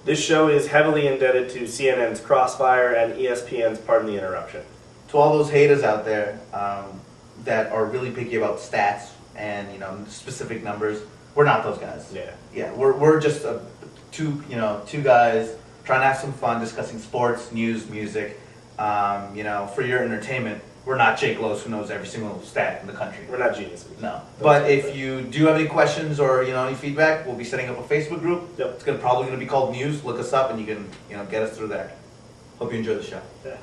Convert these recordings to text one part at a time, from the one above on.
This show is heavily indebted to CNN's Crossfire and ESPN's Pardon the Interruption. To all those haters out there that are really picky about stats and specific numbers, we're not those guys. Yeah, we're just two guys trying to have some fun discussing sports, news, music. For your entertainment. We're not Jake Lowe's who knows every single stat in the country. We're not geniuses. No. But if you do have any questions or any feedback, we'll be setting up a Facebook group. Yep. It's probably going to be called News. Look us up and you can get us through there. Hope you enjoy the show. Yeah.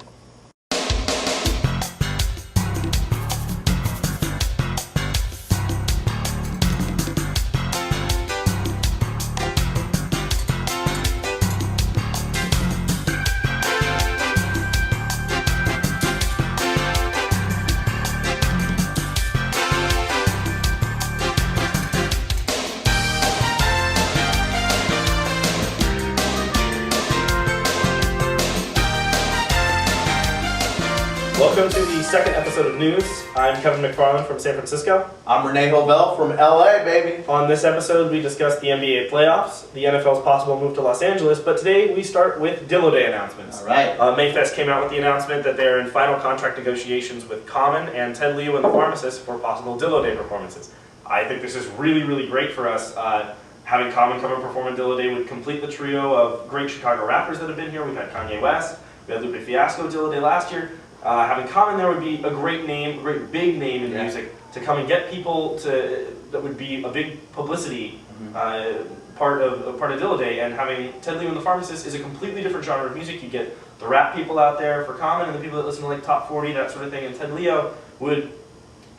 Welcome to the second episode of News. I'm Kevin McFarland from San Francisco. I'm Renee Hovell from LA, baby. On this episode, we discuss the NBA playoffs, the NFL's possible move to Los Angeles, but today we start with Dillo Day announcements. All right. Mayfest came out with the announcement that they're in final contract negotiations with Common and Ted Leo and the Pharmacist for possible Dillo Day performances. I think this is really, really great for us. Having Common come and perform in Dillo Day would complete the trio of great Chicago rappers that have been here. We've had Kanye West, we had Lupe Fiasco Dillo Day last year. Having Common there would be a great name, a great big name in music to come and get people that would be a big publicity part of Dillo Day. And having Ted Leo and the Pharmacist is a completely different genre of music. You get the rap people out there for Common and the people that listen to like Top 40, that sort of thing. And Ted Leo would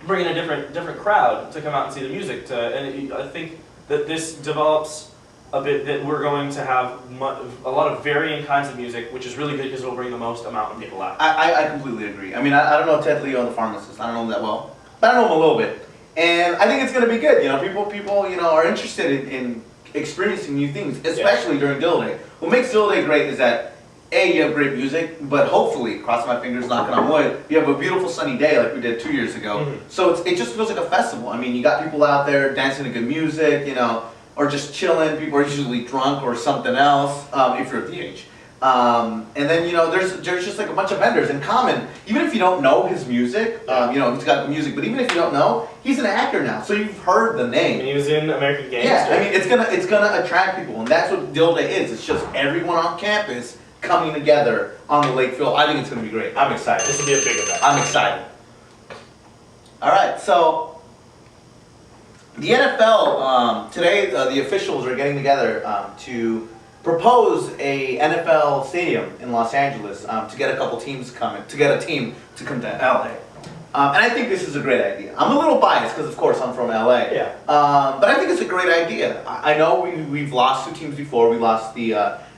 bring in a different crowd to come out and see the music. And I think that this develops a bit that we're going to have a lot of varying kinds of music, which is really good because it will bring the most amount of people out. I completely agree. I mean, I don't know Ted Leo and the Pharmacist. I don't know him that well, but I know him a little bit. And I think it's going to be good. People are interested in experiencing new things, especially during Dillo Day. What makes Dillo Day great is that, A, you have great music, but hopefully, crossing my fingers, knocking on wood, you have a beautiful sunny day like we did 2 years ago. Mm-hmm. So it just feels like a festival. I mean, you got people out there dancing to good music, or just chilling. People are usually drunk or something else, if you're at the age. And then, there's just like a bunch of vendors. And Common, even if you don't know his music, he's got the music, but even if you don't know, he's an actor now, so you've heard the name. And he was in American Gangster. Yeah, I mean, it's gonna attract people, and that's what Dillo Day is. It's just everyone on campus coming together on the lake field. I think it's gonna be great. I'm excited. This will be a big event. I'm excited. All right, so the NFL, today the officials are getting together to propose a NFL stadium in Los Angeles to get a team to come to LA. And I think this is a great idea. I'm a little biased because, of course, I'm from LA. Yeah. But I think it's a great idea. I know we've lost two teams before. We lost the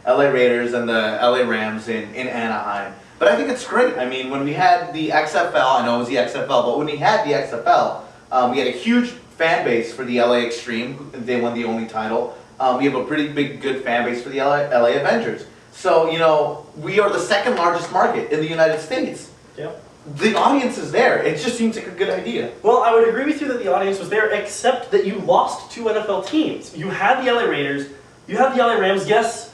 LA Raiders and the LA Rams in Anaheim. But I think it's great. I mean, when we had the XFL, I know it was the XFL, but when we had the XFL, we had a huge fan base for the LA Extreme. They won the only title. We have a pretty big, good fan base for the LA Avengers. So, we are the second largest market in the United States. Yeah. The audience is there. It just seems like a good idea. Well, I would agree with you that the audience was there, except that you lost two NFL teams. You had the LA Raiders, you had the LA Rams. Yes,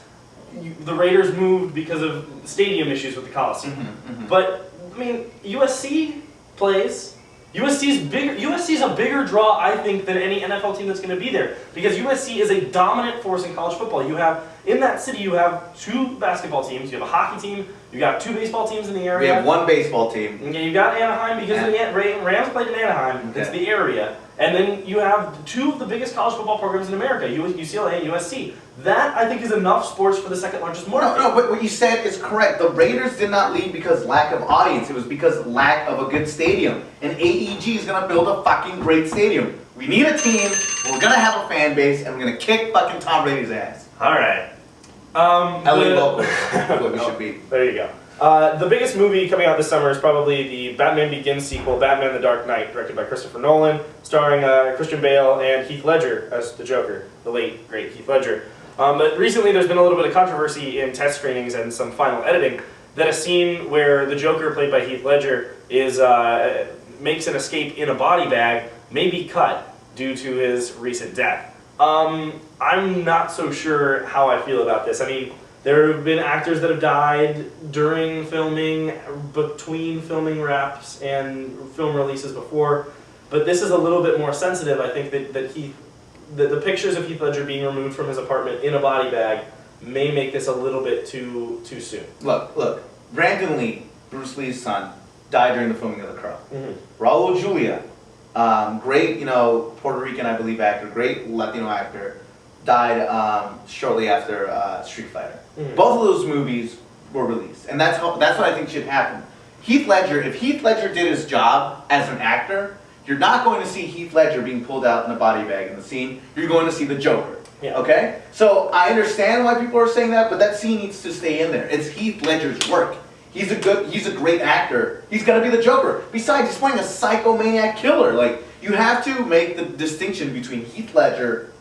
the Raiders moved because of stadium issues with the Coliseum. Mm-hmm. But, I mean, USC plays. USC's a bigger draw, I think, than any NFL team that's going to be there, because USC is a dominant force in college football. In that city, you have two basketball teams, you have a hockey team, you got two baseball teams in the area. We have one baseball team. Yeah, you got Anaheim because the Rams played in Anaheim. Okay. It's the area. And then you have two of the biggest college football programs in America, UCLA and USC. That, I think, is enough sports for the second largest market. No, but what you said is correct. The Raiders did not leave because lack of audience. It was because lack of a good stadium. And AEG is going to build a fucking great stadium. We need a team, we're going to have a fan base, and we're going to kick fucking Tom Brady's ass. All right. LA local. That's what we should be. There you go. The biggest movie coming out this summer is probably the Batman Begins sequel, Batman the Dark Knight, directed by Christopher Nolan, starring Christian Bale and Heath Ledger as the Joker, the late, great Heath Ledger. But recently there's been a little bit of controversy in test screenings and some final editing that a scene where the Joker, played by Heath Ledger, makes an escape in a body bag may be cut due to his recent death. I'm not so sure how I feel about this. I mean, there have been actors that have died during filming, between filming wraps and film releases before, but this is a little bit more sensitive. I think that the pictures of Heath Ledger being removed from his apartment in a body bag may make this a little bit too soon. Look, Brandon Lee, Bruce Lee's son, died during the filming of The Crow. Raul Julia, great, Puerto Rican, I believe, actor, great Latino actor, died shortly after Street Fighter. Both of those movies were released, and that's what I think should happen. Heath Ledger, if Heath Ledger did his job as an actor, you're not going to see Heath Ledger being pulled out in a body bag in the scene. You're going to see the Joker. Yeah. Okay? So I understand why people are saying that, but that scene needs to stay in there. It's Heath Ledger's work. He's a great actor. He's gonna be the Joker. Besides, he's playing a psychomaniac killer. Like, you have to make the distinction between Heath Ledger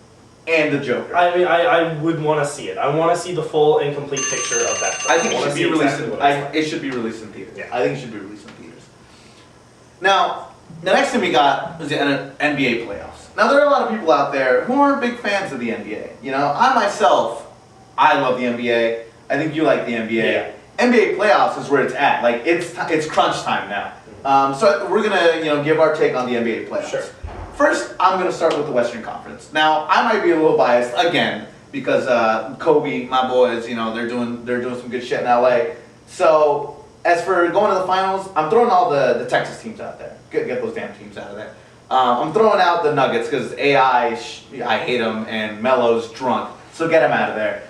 and the Joker. I mean, I would want to see it. I want to see the full and complete picture of that film. I think it should be released. It should be released in theaters. Yeah. I think it should be released in theaters. Now, the next thing we got is the NBA playoffs. Now, there are a lot of people out there who aren't big fans of the NBA. I myself, I love the NBA. I think you like the NBA. Yeah. NBA playoffs is where it's at. Like, it's crunch time now. So we're gonna give our take on the NBA playoffs. Sure. First, I'm gonna start with the Western Conference. Now, I might be a little biased again because Kobe, my boys, they're doing some good shit in LA. So as for going to the finals, I'm throwing all the Texas teams out there. Get those damn teams out of there. I'm throwing out the Nuggets because I hate them, and Melo's drunk, so get him out of there.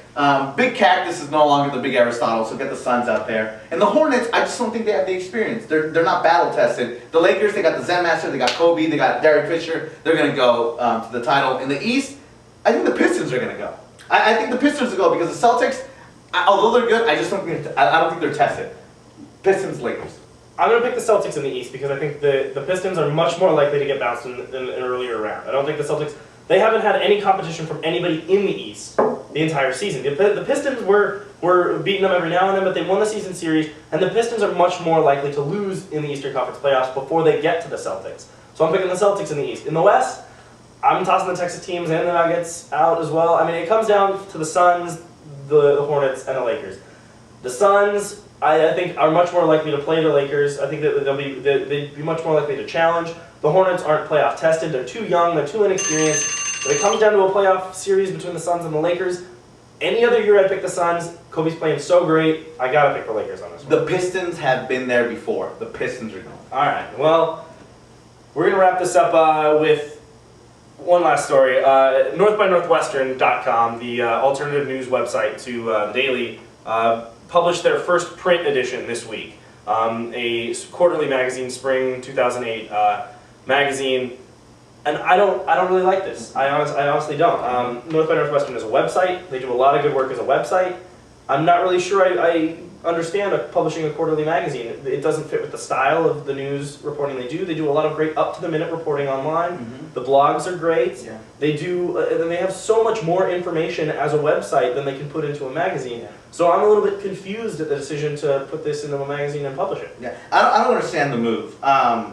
Big Cactus is no longer the Big Aristotle, so get the Suns out there. And the Hornets, I just don't think they have the experience. They're not battle tested. The Lakers, they got the Zen Master, they got Kobe, they got Derek Fisher. They're gonna go to the title. In the East, I think the Pistons are gonna go. I think the Pistons will go because the Celtics, although they're good, I don't think they're tested. Pistons, Lakers. I'm going to pick the Celtics in the East because I think the Pistons are much more likely to get bounced in an earlier round. I don't think the Celtics, they haven't had any competition from anybody in the East the entire season. The Pistons were beating them every now and then, but they won the season series, and the Pistons are much more likely to lose in the Eastern Conference playoffs before they get to the Celtics. So I'm picking the Celtics in the East. In the West, I'm tossing the Texas teams and the Nuggets out as well. I mean, it comes down to the Suns, the Hornets, and the Lakers. The Suns, I think, are much more likely to play the Lakers. I think that they'd be much more likely to challenge. The Hornets aren't playoff tested. They're too young. They're too inexperienced. When it comes down to a playoff series between the Suns and the Lakers, any other year I'd pick the Suns. Kobe's playing so great. I gotta pick the Lakers on this one. The Pistons have been there before. The Pistons are going. All right. Well, we're gonna wrap this up with one last story. NorthbyNorthwestern.com, the alternative news website to the Daily, published their first print edition this week. A quarterly magazine, spring 2008 magazine, and I don't really like this. I honestly don't. North by Northwestern is a website. They do a lot of good work as a website. I'm not really sure I understand publishing a quarterly magazine. It doesn't fit with the style of the news reporting they do. They do a lot of great up-to-the-minute reporting online. The blogs are great. Yeah. They do, and they have so much more information as a website than they can put into a magazine. Yeah. So I'm a little bit confused at the decision to put this into a magazine and publish it. Yeah, I don't understand the move. I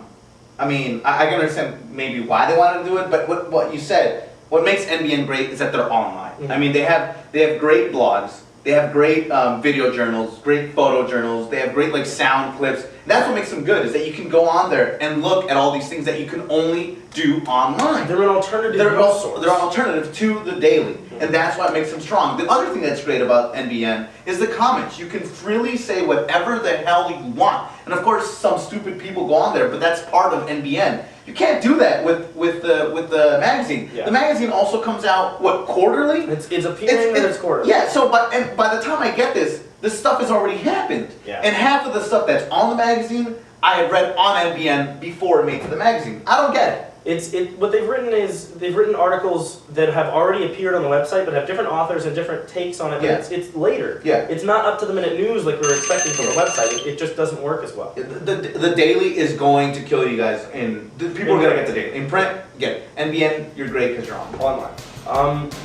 mean, I can understand maybe why they wanted to do it, but what you said, what makes NBN great is that they're online. I mean, they have great blogs. They have great video journals, great photo journals. They have great sound clips. That's what makes them good, is that you can go on there and look at all these things that you can only do online. They're an alternative news source. They're an alternative to the Daily, and that's what makes them strong. The other thing that's great about NBN is the comments. You can freely say whatever the hell you want. And of course, some stupid people go on there, but that's part of NBN. You can't do that with the magazine. Yeah. The magazine also comes out, quarterly? It's appearing that it's quarterly. Yeah, so by the time I get this stuff has already happened. Yeah. And half of the stuff that's on the magazine, I had read on NBN before it made to the magazine. I don't get it. What they've written is they've written articles that have already appeared on the website, but have different authors and different takes on it. Yeah. It's later. Yeah. It's not up to the minute news like we were expecting from the website. It just doesn't work as well. The Daily is going to kill you guys. People are going to get the Daily. In print, get it. NBN, you're great because you're Online.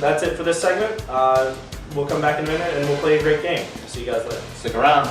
That's it for this segment. We'll come back in a minute and we'll play a great game. See you guys later. Stick around.